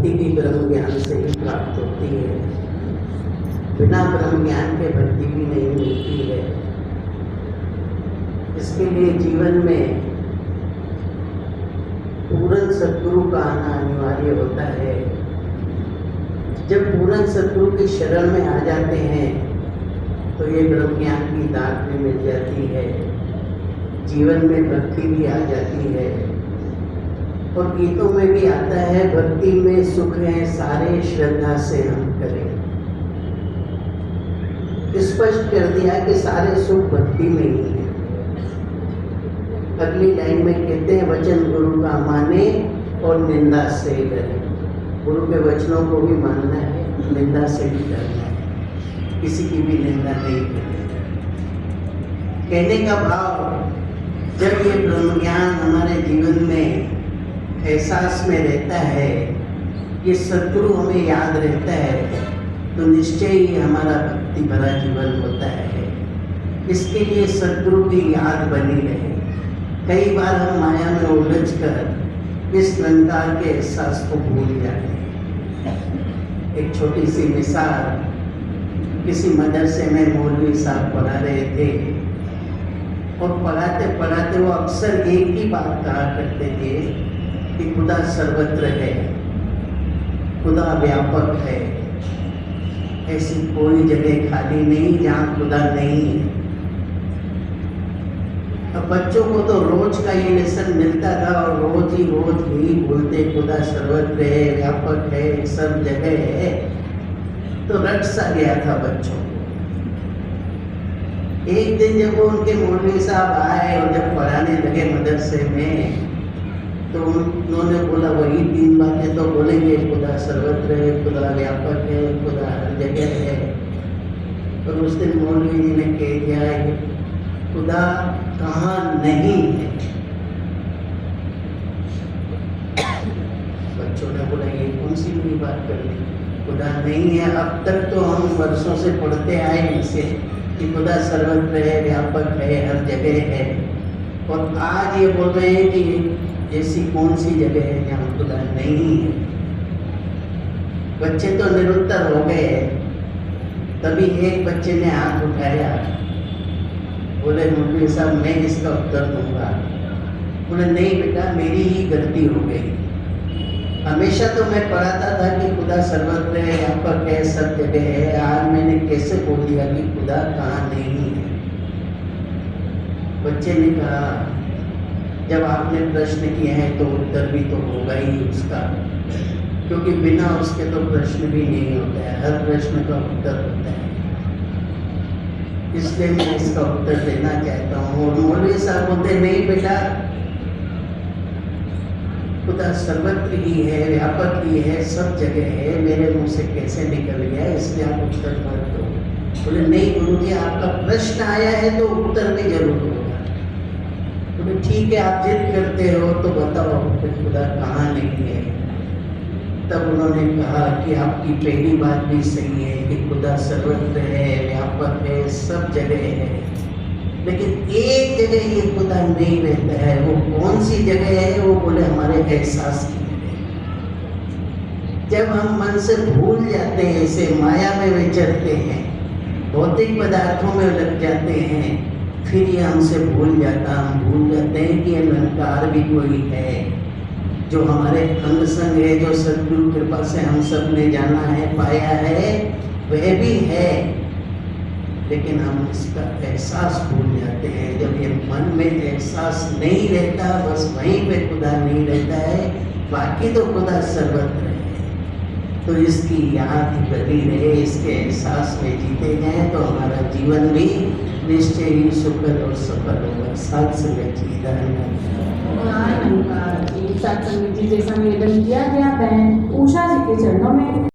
भक्ति भी ब्रह्म ज्ञान से ही प्राप्त होती है। बिना ब्रह्म ज्ञान के भक्ति भी नहीं मिलती है। इसके लिए जीवन में पूर्ण सद्गुरु का आना अनिवार्य होता है। जब पूर्ण सद्गुरु की शरण में आ जाते हैं तो ये ब्रह्म ज्ञान की दात भी मिल जाती है, जीवन में भक्ति भी आ जाती है। और गीतों में भी आता है, भक्ति में सुख है सारे श्रद्धा से हम करें। स्पष्ट कर दिया कि सारे सुख भक्ति में ही है। अगली लाइन में कहते हैं, वचन गुरु का माने और निंदा से करें। गुरु के वचनों को भी मानना है, निंदा से भी करना है, किसी की भी निंदा नहीं करनी। कहने का भाव, जब ये ब्रह्म ज्ञान हमारे जीवन में एहसास में रहता है, ये सद्गुरु हमें याद रहता है, तो निश्चय ही हमारा भक्ति भरा जीवन होता है। इसके लिए सद्गुरु की याद बनी रहे। कई बार हम माया में उलझ कर इस निरंकार के एहसास को भूल जाते हैं। एक छोटी सी मिसाल, किसी मदरसे में मौलवी साहब पढ़ा रहे थे और पढ़ाते पढ़ाते वो अक्सर एक ही बात कहा करते थे कि खुदा सर्वत्र है, खुदा व्यापक है, ऐसी कोई जगह खाली नहीं जहाँ खुदा नहीं है। अब बच्चों को तो रोज का ये लेसन मिलता था और रोज ही बोलते खुदा सर्वत्र है, व्यापक है, सब जगह है, तो रट सा गया था बच्चों को। एक दिन जब वो उनके मौलवी साहब आए और जब पढ़ाने लगे मदरसे में, तो उन्होंने बोला वही 3 बातें तो बोलेंगे, खुदा सर्वत्र है, खुदा व्यापक है, खुदा हर जगह है। और उस दिन मौलवी जी ने कह दिया, खुदा कहाँ नहीं है। बच्चों ने बोला ये कौन सी नई बात कर दी, खुदा नहीं है। अब तक तो हम वर्षों से पढ़ते आए इसे कि खुदा सर्वत्र है, व्यापक है, हर जगह है, और आज ये बोल रहे हैं कि ऐसी कौन सी जगह है जहाँ खुदा नहीं है। बच्चे तो निरुत्तर हो गए। तभी एक बच्चे ने हाथ उठाया, बोले मौलवी साहब मैं इसका उत्तर दूंगा। बोले नहीं बेटा, मेरी ही गलती हो गई। हमेशा तो मैं पढ़ाता था कि खुदा सर्वत्र है, व्यापक है, सब जगह है। आज मैंने कैसे बोल दिया कि खुदा कहाँ नहीं है। बच्चे ने कहा, जब आपने प्रश्न किया है तो उत्तर भी तो होगा ही उसका, क्योंकि बिना उसके तो प्रश्न भी नहीं होता है, हर प्रश्न का उत्तर होता है। इसलिए मैं इसका उत्तर देना चाहता हूँ। और मौलवी साहब बोलते नहीं बेटा, खुदा सर्वत्र ही है, व्यापक ही है, सब जगह है, मेरे मुंह से कैसे निकल गया, इसलिए आप उत्तर मत दो। बोले नहीं गुरुजी, आपका प्रश्न आया है तो उत्तर भी जरूर होगा। बोले ठीक है, आप जिद करते हो तो बताओ कि खुदा कहाँ नहीं है। तब उन्होंने कहा कि आपकी पहली बात भी सही है कि खुदा सर्वत्र है, व्यापक है, सब जगह है, लेकिन एक जगह ये खुदा नहीं रहता है। वो कौन सी जगह है? वो बोले हमारे एहसास की जगह। जब हम मन से भूल जाते हैं, इसे माया में विचरते हैं, भौतिक पदार्थों में लग जाते हैं, फिर ये हमसे भूल जाते हैं कि ये निरंकार भी कोई है जो हमारे अंग संग है, जो सद्गुरु कृपा से हम सब ने जाना है, पाया है, वह भी है, लेकिन हम इसका एहसास भूल जाते हैं। जब ये मन में एहसास नहीं रहता, बस वहीं पे खुदा नहीं रहता है, बाकी तो खुदा सर्वत्र है। तो इसकी याद बनी रहे, इसके एहसास में जीते जाएं तो हमारा जीवन भी निश्चय ही सुखद और सफल होगा। साथ संगत जी, सत्संग जी जैसा निवेदन किया गया बहन उषा जी के चरणों में